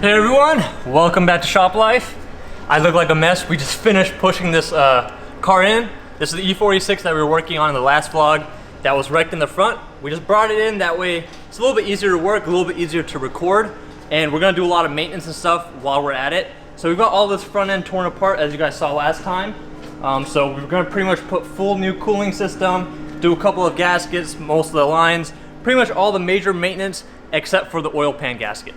Hey everyone, welcome back to Shop Life. I look like a mess. We just finished pushing this car in. This is the E46 that we were working on in the last vlog that was wrecked in the front. We just brought it in, that way it's a little bit easier to work, a little bit easier to record, and we're gonna do a lot of maintenance and stuff while we're at it. So we've got all this front end torn apart as you guys saw last time. So we're gonna pretty much put full new cooling system, do a couple of gaskets, most of the lines, pretty much all the major maintenance except for the oil pan gasket.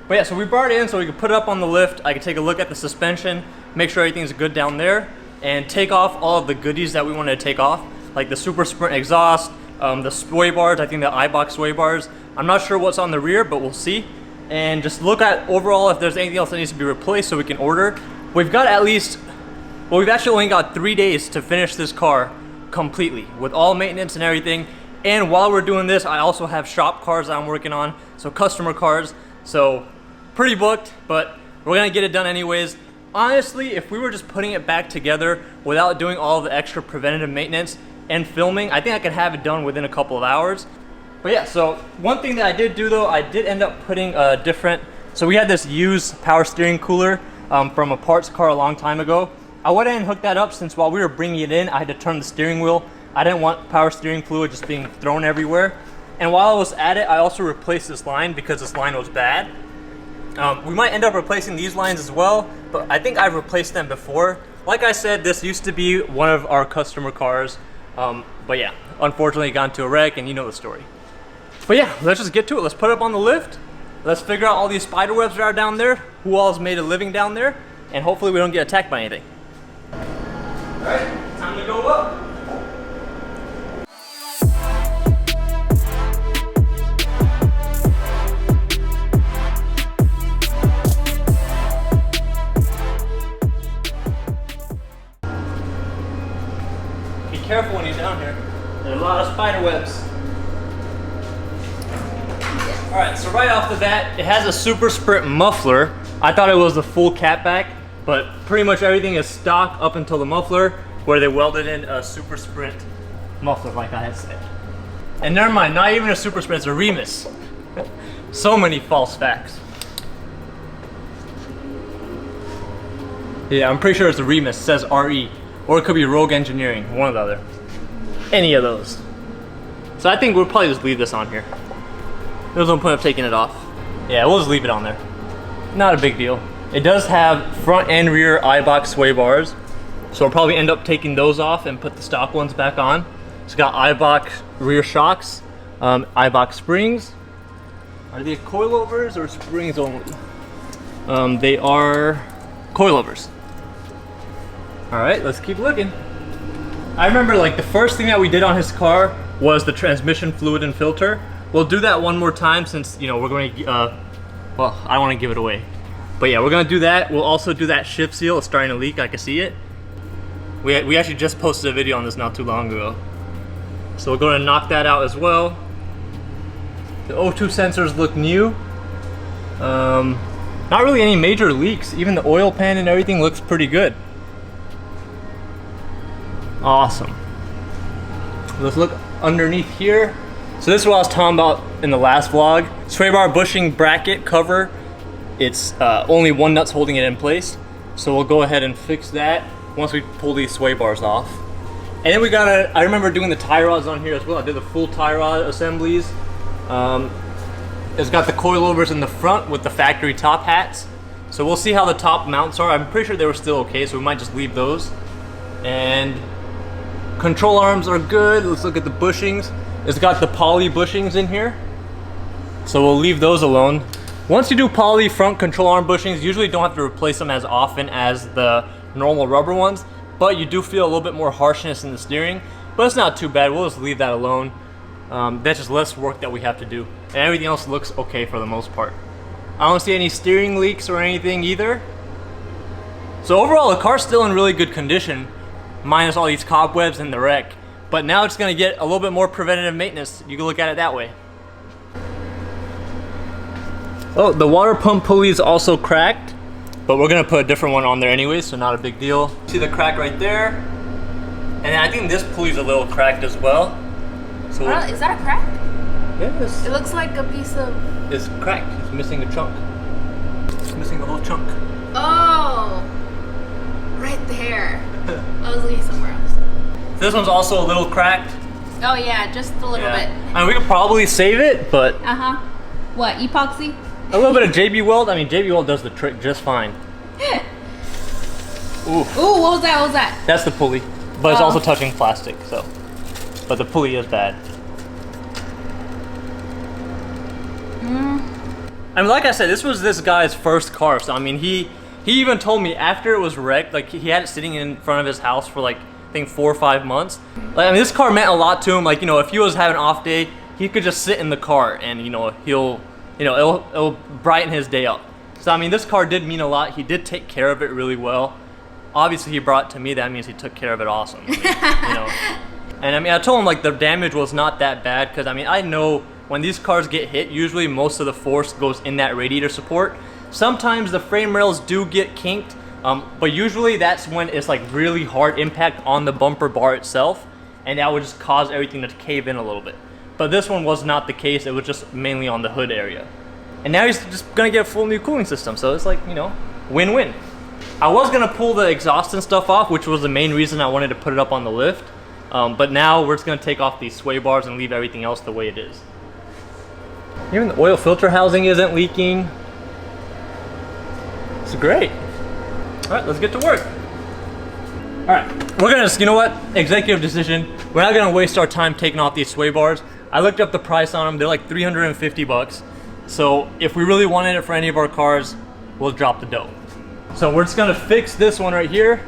But yeah, so we brought it in so we could put it up on the lift. I could take a look at the suspension, make sure everything's good down there, and take off all of the goodies that we wanted to take off, like the Super Sprint exhaust, the sway bars, I think the iBox sway bars. I'm not sure what's on the rear, but we'll see. And just look at overall if there's anything else that needs to be replaced so we can order. We've got at least, well, we've actually only got 3 days to finish this car completely with all maintenance and everything. And while we're doing this, I also have shop cars that I'm working on, so customer cars. So pretty booked, but we're gonna get it done anyways. Honestly, if we were just putting it back together without doing all the extra preventative maintenance and filming, I think I could have it done within a couple of hours. But yeah, so one thing that I did do though, I did end up putting a different, so we had this used power steering cooler from a parts car a long time ago. I went ahead and hooked that up since while we were bringing it in, I had to turn the steering wheel. I didn't want power steering fluid just being thrown everywhere. And while I was at it, I also replaced this line because this line was bad. We might end up replacing these lines as well, but I think I've replaced them before. Like I said, this used to be one of our customer cars, but yeah, unfortunately it got into a wreck and you know the story. But yeah, let's just get to it. Let's put it up on the lift. Let's figure out all these spider webs that are down there, who all has made a living down there, and hopefully we don't get attacked by anything. All right, time to go up. Careful when you're down here. There's a lot of spider webs. All right, so right off the bat, it has a Super Sprint muffler. I thought it was the full catback, but pretty much everything is stock up until the muffler, where they welded in a Super Sprint muffler, like I had said. And never mind, not even a Super Sprint, it's a Remus. So many false facts. Yeah, I'm pretty sure it's a Remus. It says RE. Or it could be Rogue Engineering, one or the other. Any of those. So I think we'll probably just leave this on here. There's no point of taking it off. Yeah, we'll just leave it on there. Not a big deal. It does have front and rear iBox sway bars. So we'll probably end up taking those off and put the stock ones back on. It's got iBox rear shocks, iBox springs. Are they coilovers or springs only? They are coilovers. All right, let's keep looking. I remember like the first thing that we did on his car was the transmission fluid and filter. We'll do that one more time since, you know, we're going to, well, I don't want to give it away. But yeah, we're going to do that. We'll also do that shift seal. It's starting to leak. I can see it. We actually just posted a video on this not too long ago. So we're going to knock that out as well. The O2 sensors look new. Not really any major leaks. Even the oil pan and everything looks pretty good. Awesome. Let's look underneath here. So this is what I was talking about in the last vlog. Sway bar bushing bracket cover. It's only one nut's holding it in place. So we'll go ahead and fix that once we pull these sway bars off. And then we got I remember doing the tie rods on here as well. I did the full tie rod assemblies. It's got the coilovers in the front with the factory top hats. So we'll see how the top mounts are. I'm pretty sure they were still okay, so we might just leave those. And control arms are good. Let's look at the bushings. It's got the poly bushings in here, so we'll leave those alone. Once you do poly front control arm bushings, you usually don't have to replace them as often as the normal rubber ones, but you do feel a little bit more harshness in the steering, but it's not too bad. We'll just leave that alone. That's just less work that we have to do, and everything else looks okay for the most part. I don't see any steering leaks or anything either. So overall, the car's still in really good condition, minus all these cobwebs and the wreck. But now it's gonna get a little bit more preventative maintenance. You can look at it that way. Oh, the water pump pulley is also cracked, but we're gonna put a different one on there anyway, so not a big deal. See the crack right there? And I think this pulley's a little cracked as well. So is that a crack? Yes. It looks like a piece of... It's cracked. It's missing a chunk. It's missing the whole chunk. Oh, right there. I was looking somewhere else. This one's also a little cracked. Oh yeah, just a little bit. I mean, we could probably save it, but... What, epoxy? A little bit of JB Weld. I mean, JB Weld does the trick just fine. Ooh. Ooh, what was that? What was that? That's the pulley, but it's also touching plastic, so. But the pulley is bad. I mean, like I said, this was this guy's first car, so I mean, he even told me after it was wrecked, like he had it sitting in front of his house for like, I think 4 or 5 months. Like, I mean, this car meant a lot to him. Like, you know, if he was having an off day, he could just sit in the car and, you know, it'll brighten his day up. So, I mean, this car did mean a lot. He did take care of it really well. Obviously, he brought it to me. That means he took care of it awesome. I mean, you know. And I mean, I told him like the damage was not that bad because I mean, I know when these cars get hit, usually most of the force goes in that radiator support. Sometimes the frame rails do get kinked, but usually that's when it's like really hard impact on the bumper bar itself, and that would just cause everything to cave in a little bit. But this one was not the case. It was just mainly on the hood area. And now he's just gonna get a full new cooling system. So it's like, you know, win-win. I was gonna pull the exhaust and stuff off, which was the main reason I wanted to put it up on the lift. But now we're just gonna take off these sway bars and leave everything else the way it is. Even the oil filter housing isn't leaking. It's great. All right, let's get to work. All right, we're gonna, you know what? Executive decision. We're not gonna waste our time taking off these sway bars. I looked up the price on them. They're like 350 bucks. So if we really wanted it for any of our cars, we'll drop the dough. So we're just gonna fix this one right here.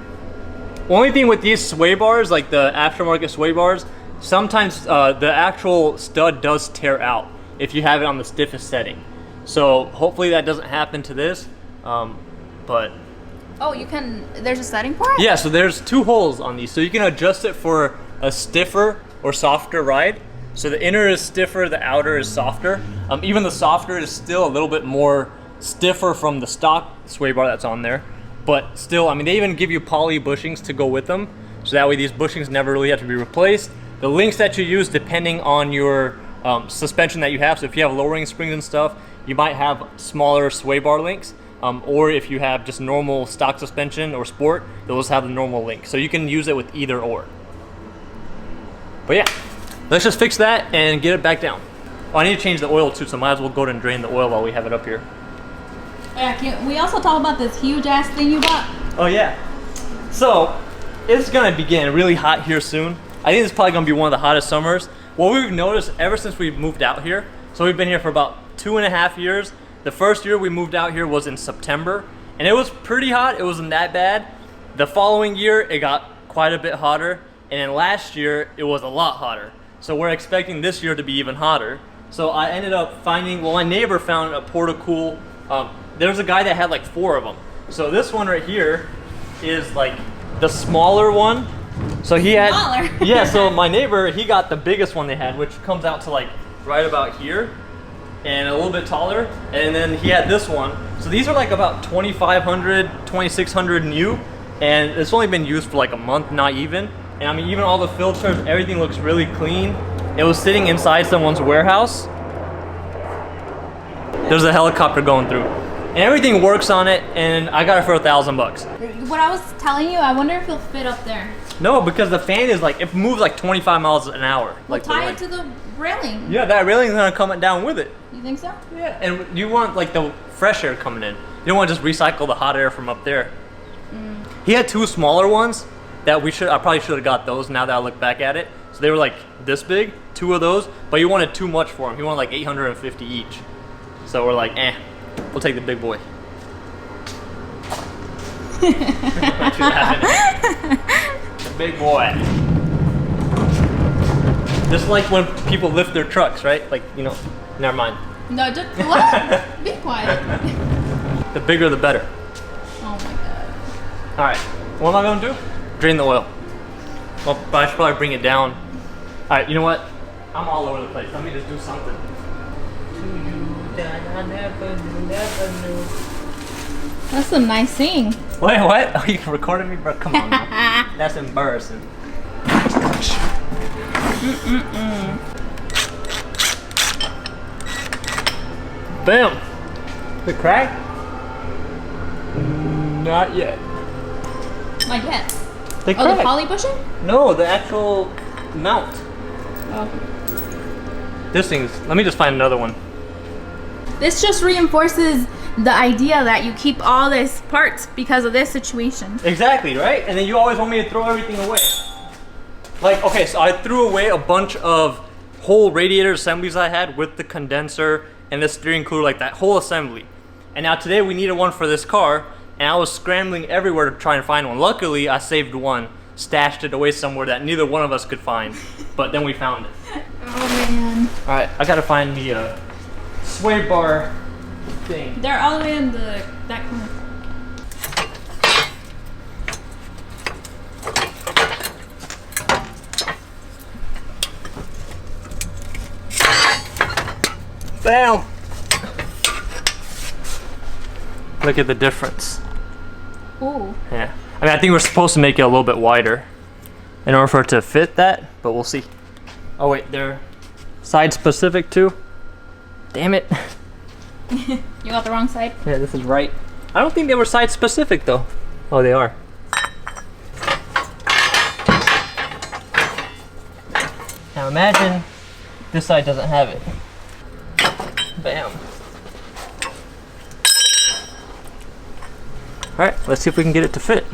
Only thing with these sway bars, like the aftermarket sway bars, sometimes the actual stud does tear out if you have it on the stiffest setting. So hopefully that doesn't happen to this, but. Oh, you can, there's a setting for it? Yeah, so there's 2 holes on these. So you can adjust it for a stiffer or softer ride. So the inner is stiffer, the outer is softer. Even the softer is still a little bit more stiffer from the stock sway bar that's on there. But still, I mean, they even give you poly bushings to go with them. So that way these bushings never really have to be replaced. The links that you use depending on your suspension that you have. So if you have lowering springs and stuff, you might have smaller sway bar links. Or if you have just normal stock suspension or sport, those have the normal link. So you can use it with either or. But yeah, let's just fix that and get it back down. Oh, I need to change the oil too, so might as well go and drain the oil while we have it up here. Yeah, can we also talk about this huge ass thing you bought? Oh yeah. So it's gonna be getting really hot here soon. I think it's probably gonna be one of the hottest summers. What we've noticed ever since we moved out here, so we've been here for about 2.5 years. The first year we moved out here was in September, and it was pretty hot. It wasn't that bad. The following year, it got quite a bit hotter, and then last year, it was a lot hotter. So we're expecting this year to be even hotter. So I ended up finding, well, my neighbor found a Portacool. There's a guy that had like 4 of them. So this one right here is like the smaller one. So he had, smaller. Yeah, so my neighbor, he got the biggest one they had, which comes out to like right about here and a little bit taller. And then he had this one. So these are like about 2,500, 2,600 new, and it's only been used for like a month, not even. And I mean, even all the filters, everything looks really clean. It was sitting inside someone's warehouse. There's a helicopter going through. And everything works on it, and I got it for $1,000. What I was telling you, I wonder if it'll fit up there. No, because the fan is like, it moves like 25 miles an hour. We'll like tie it to the railing. Yeah, that railing's gonna come down with it. You think so? Yeah, and you want like the fresh air coming in. You don't want to just recycle the hot air from up there. He had 2 smaller ones that I probably should have got those now that I look back at it. So they were like this big, 2 of those, but you wanted too much for him. He wanted like 850 each. So we're like, we'll take the big boy. The big boy. Just like when people lift their trucks, right? Like, you know, never mind. No, just what? Be quiet. The bigger the better. Oh my god. All right, what am I gonna do? Drain the oil. Well, but I should probably bring it down. All right, you know what? I'm all over the place. Let me just do something. I never knew. That's some nice singing. Wait, what? Oh, you recorded me, bro? Come on, man. That's embarrassing. Bam. The crack? Not yet. Not yet. They Oh, cracked. the poly bushing? No, the actual mount. Oh. This thing's, let me just find another one. This just reinforces the idea that you keep all this parts because of this situation. Exactly, right? And then you always want me to throw everything away. Like, okay, so I threw away a bunch of whole radiator assemblies I had with the condenser and the steering cooler, like that whole assembly. And now today we needed one for this car, and I was scrambling everywhere to try and find one. Luckily, I saved one, stashed it away somewhere that neither one of us could find, but then we found it. Oh man. All right, I gotta find me a sway bar thing. They're all the way in that corner. Bam! Look at the difference. Ooh. Yeah. I mean, I think we're supposed to make it a little bit wider in order for it to fit that, but we'll see. Oh wait, they're side specific too. Damn it. You got the wrong side? Yeah, this is right. I don't think they were side specific though. Oh, they are. Now imagine this side doesn't have it. Bam. All right, let's see if we can get it to fit.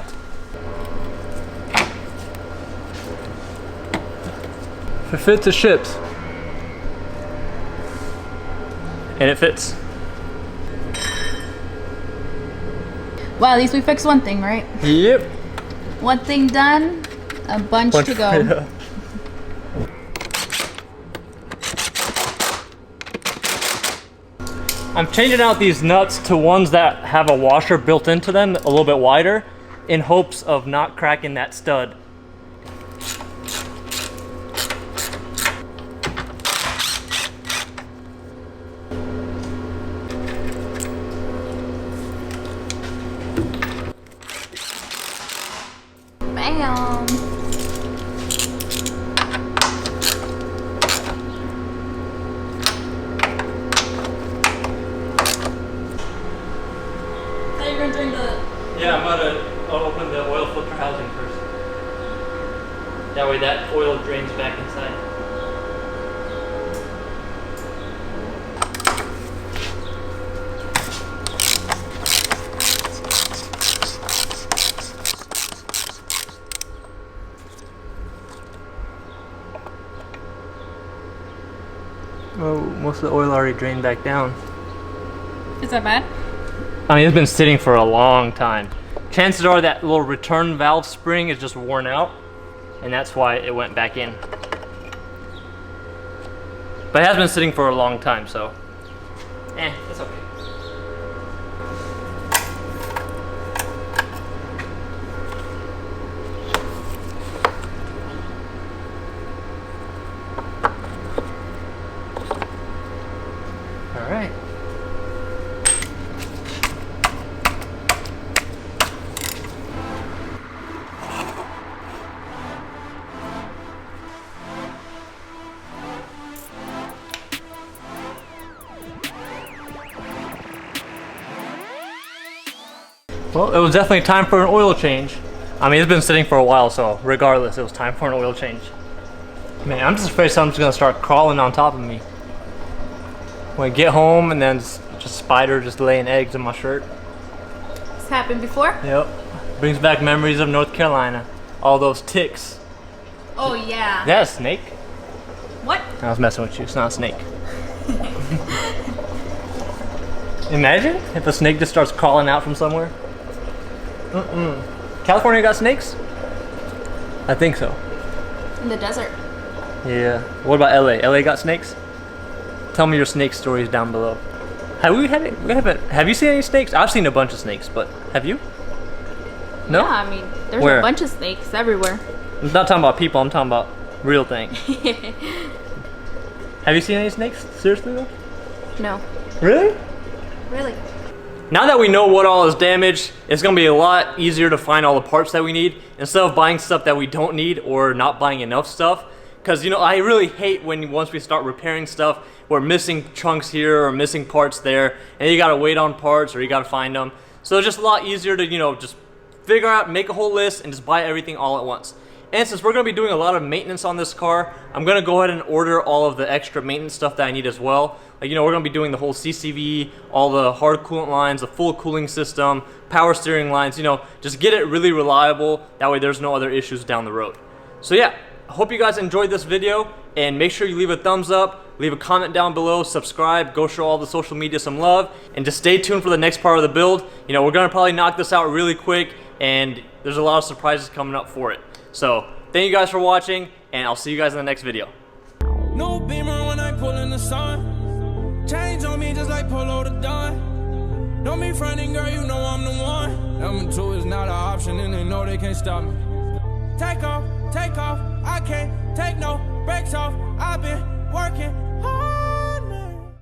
If it fits, it ships. And it fits. Well, at least we fixed one thing, right? Yep. One thing done, a bunch to go. I'm changing out these nuts to ones that have a washer built into them, a little bit wider, in hopes of not cracking that stud. Bam. Yeah, I'm gonna open the oil filter housing first. That way that oil drains back inside. Oh, most of the oil already drained back down. Is that bad? I mean, it's been sitting for a long time. Chances are that little return valve spring is just worn out, and that's why it went back in. But it has been sitting for a long time, so it's okay. All right. Well, it was definitely time for an oil change. I mean, it's been sitting for a while, so regardless, it was time for an oil change. Man, I'm just afraid something's gonna start crawling on top of me. When I get home and then just spider just laying eggs in my shirt. This happened before? Yep. Brings back memories of North Carolina. All those ticks. Oh yeah. Is that a snake? What? I was messing with you, it's not a snake. Imagine if a snake just starts crawling out from somewhere. California got snakes? I think so. In the desert. Yeah. What about LA? LA got snakes? Tell me your snake stories down below. Have you seen any snakes? I've seen a bunch of snakes, but have you? No? Yeah, I mean, there's Where? a bunch of snakes everywhere. I'm not talking about people, I'm talking about real things. Have you seen any snakes? Seriously though? No. Really? Really? Now that we know what all is damaged, it's gonna be a lot easier to find all the parts that we need instead of buying stuff that we don't need or not buying enough stuff. Cause you know, I really hate when once we start repairing stuff, we're missing chunks here or missing parts there, and you gotta wait on parts or you gotta find them. So it's just a lot easier to, you know, just figure out, make a whole list, and just buy everything all at once. And since we're going to be doing a lot of maintenance on this car, I'm going to go ahead and order all of the extra maintenance stuff that I need as well. Like, you know, we're going to be doing the whole CCV, all the hard coolant lines, the full cooling system, power steering lines, you know, just get it really reliable. That way there's no other issues down the road. So yeah, I hope you guys enjoyed this video, and make sure you leave a thumbs up, leave a comment down below, subscribe, go show all the social media some love, and just stay tuned for the next part of the build. You know, we're going to probably knock this out really quick, and there's a lot of surprises coming up for it. So thank you guys for watching, and I'll see you guys in the next video. No beamer when I pull in the sun. Change on me just like Polo the Don. Don't be fronting, girl, you know I'm the one. Number 2 is not an option, and they know they can't stop me. Take off, I can't take no breaks off. I've been working